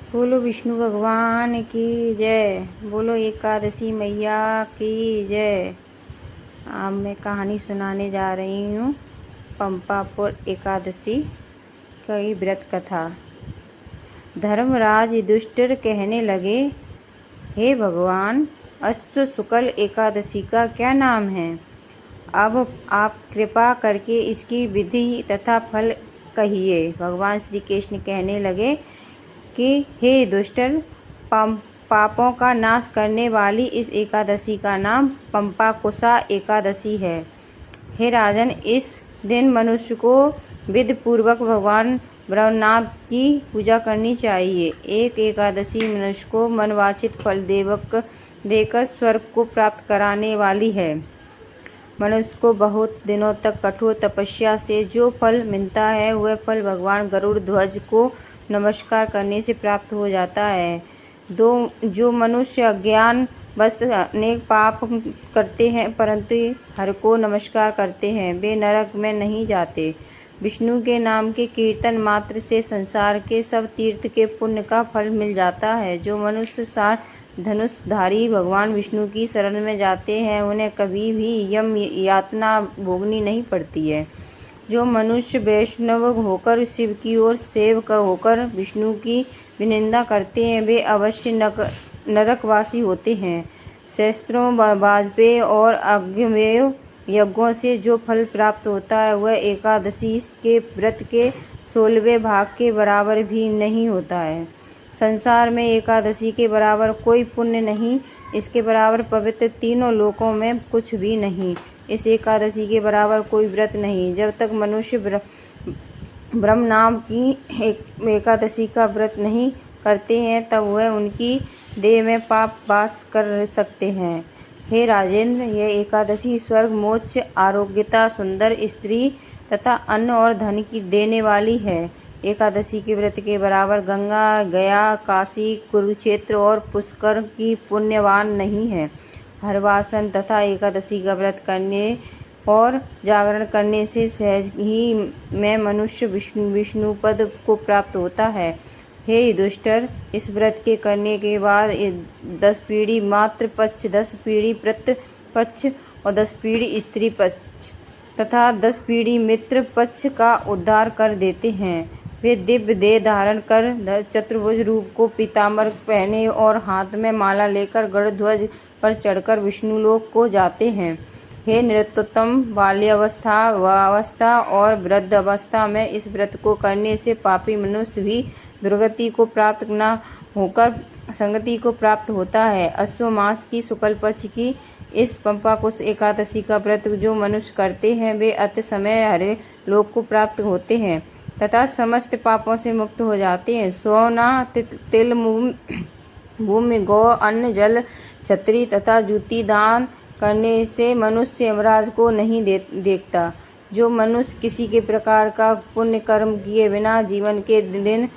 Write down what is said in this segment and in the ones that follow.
बोलो विष्णु भगवान की जय। बोलो एकादशी मैया की जय। अब मैं कहानी सुनाने जा रही हूँ पंपापुर एकादशी की व्रत कथा। धर्मराज युधिष्ठिर कहने लगे, हे भगवान, अश्व शुक्ल एकादशी का क्या नाम है? अब आप कृपा करके इसकी विधि तथा फल कहिए। भगवान श्री कृष्ण कहने लगे कि हे दुष्टर, पापों का नाश करने वाली इस एकादशी का नाम पंपाकुशा एकादशी है। हे राजन, इस दिन मनुष्य को विधि पूर्वक भगवान ब्रह्मनाथ की पूजा करनी चाहिए। एक एकादशी मनुष्य को मनवांछित फल देकर स्वर्ग को प्राप्त कराने वाली है। मनुष्य को बहुत दिनों तक कठोर तपस्या से जो फल मिलता है, वह फल भगवान गरुड़ ध्वज को नमस्कार करने से प्राप्त हो जाता है। जो मनुष्य अज्ञान बस अनेक पाप करते हैं परंतु हर को नमस्कार करते हैं, वे नरक में नहीं जाते। विष्णु के नाम के कीर्तन मात्र से संसार के सब तीर्थ के पुण्य का फल मिल जाता है। जो मनुष्य धनुषधारी भगवान विष्णु की शरण में जाते हैं, उन्हें कभी भी यम यातना भोगनी नहीं पड़ती है। जो मनुष्य वैष्णव होकर शिव की ओर सेवक होकर विष्णु की विनिंदा करते हैं, वे अवश्य नरकवासी होते हैं। शास्त्रों, वाजपेयी और अग्निवेय यज्ञों से जो फल प्राप्त होता है, वह एकादशी के व्रत के 16वें भाग के बराबर भी नहीं होता है। संसार में एकादशी के बराबर कोई पुण्य नहीं, इसके बराबर पवित्र तीनों लोकों में कुछ भी नहीं। इस एकादशी के बराबर कोई व्रत नहीं। जब तक मनुष्य ब्रह्म नाम की एकादशी का व्रत नहीं करते हैं, तब वह उनकी देह में पाप वास कर सकते हैं। हे राजेंद्र, यह एकादशी स्वर्ग, मोक्ष, आरोग्यता, सुंदर स्त्री तथा अन्न और धन की देने वाली है। एकादशी के व्रत के बराबर गंगा, गया, काशी, कुरुक्षेत्र और पुष्कर की पुण्यवान नहीं है। हरवासन तथा एकादशी का व्रत करने और जागरण करने से सहज ही में मनुष्य विष्णुपद को प्राप्त होता है। हे युधिष्ठिर, इस व्रत के करने के बाद 10 पीढ़ी मातृ पक्ष, 10 पीढ़ी पितृ पक्ष और 10 पीढ़ी स्त्री पक्ष तथा 10 पीढ़ी मित्र पक्ष का उद्धार कर देते हैं। वे दिव्य देह धारण कर चतुर्भुज रूप को पीताम्बर पहने और हाथ में माला लेकर गरुड़ ध्वज पर चढ़कर विष्णुलोक को जाते हैं। हे नरोत्तम, बाल्यावस्था, वावस्था और वृद्ध अवस्था में इस व्रत को करने से पापी मनुष्य भी दुर्गति को प्राप्त न होकर संगति को प्राप्त होता है। अश्व मास की शुक्ल पक्ष की इस पंपाकुश एकादशी का व्रत जो मनुष्य करते हैं, वे अति समय हरे लोक को प्राप्त होते हैं तथा समस्त पापों से मुक्त हो जाते हैं। सोना, तिल, भूमि, गौ, अन्न, जल, छत्री तथा जूती दान करने से मनुष्य यमराज को नहीं देखता। जो मनुष्य किसी के प्रकार का पुण्य कर्म किए बिना जीवन के दिन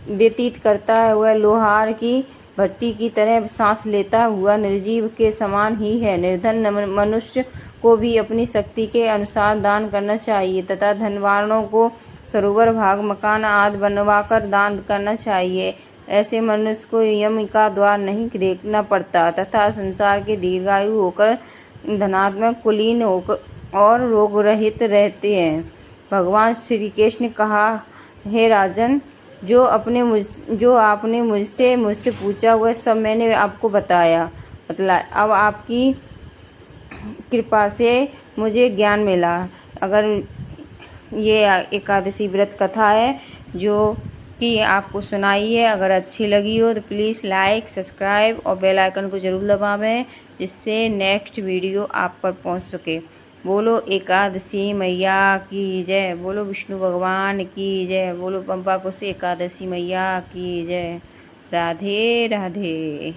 व्यतीत करता है, वह लोहार की भट्टी की तरह सांस लेता हुआ निर्जीव के समान ही है। निर्धन मनुष्य को भी अपनी शक्ति के अनुसार दान करना चाहिए तथा धनवानों को सरोवर, भाग, मकान आदि बनवाकर दान करना चाहिए। ऐसे मनुष्य को यम का द्वार नहीं देखना पड़ता तथा संसार के दीर्घायु होकर धनात्मक, कुलीन होकर और रोग रहित रहते हैं। भगवान श्री कृष्ण ने कहा, हे राजन, जो आपने मुझसे पूछा वह सब मैंने आपको बताया। अब आपकी कृपा से मुझे ज्ञान मिला। अगर ये एकादशी व्रत कथा है जो कि आपको सुनाई है, अगर अच्छी लगी हो तो प्लीज़ लाइक, सब्सक्राइब और बेल आइकन को ज़रूर दबावें, जिससे नेक्स्ट वीडियो आप पर पहुंच सके। बोलो एकादशी मैया की जय। बोलो विष्णु भगवान की जय। बोलो पंपाकुश एकादशी मैया की जय। राधे राधे।